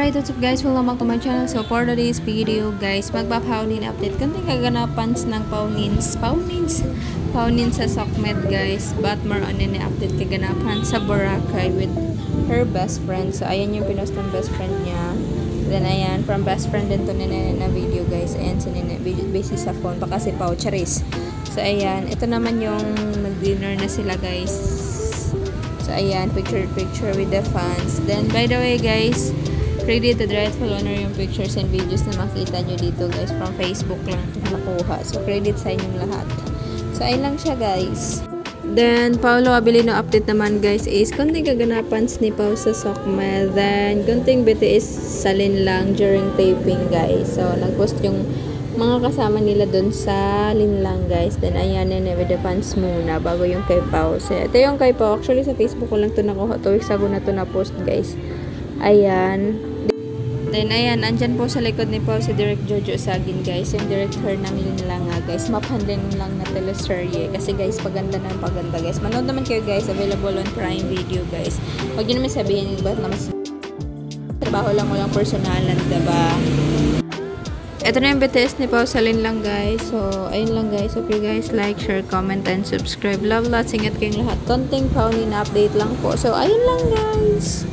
Alright, what's up guys? Welcome back to my channel. So for today's video guys, magpa-Paunin update. Kunting kaganapan ng Paunin sa Sokmed guys. But more on ini update kaganapan sa Boracay with her best friend. So ayan yung pinost ng best friend niya. Then ayan, from best friend din to na video guys. Ayan, so busy sa phone pa kasi Pau Charis. So ayan, ito naman yung mag-dinner na sila guys. So ayan, picture with the fans. Then by the way guys, credit the rightful owner yung pictures and videos na makita nyo dito guys. From Facebook lang ito nakuha. So credit sa inyong lahat. So ayun lang siya guys. Then Paolo Abilino update naman guys is kunting kaganapan ni Pau sa Sokmed. Then kunting BTS salin lang during taping guys. So nagpost yung mga kasama nila dun sa Linlang guys. Then ayan na with the fans muna bago yung kay Pau. So ito yung kay Pau. Actually sa Facebook ko lang ito nakuha. 2 weeks ago na ito na post guys. Ayan. Then ayan, andyan po sa likod ni Pau si Direct Jojo Sagin guys. Yung director ng Linlang guys. Maphandin lang na teleserye. Kasi guys, paganda ng paganda guys. Manood naman kayo guys. Available on Prime Video guys. Huwag nyo naman sabihin ba't naman trabaho lang walang personalan, diba? Ito na yung BTS ni Pau sa Linlang guys. So, ayun lang guys. Hope you guys like, share, comment, and subscribe. Love lots. Ingat kayong lahat. Konting Paunin update lang po. So, ayun lang guys.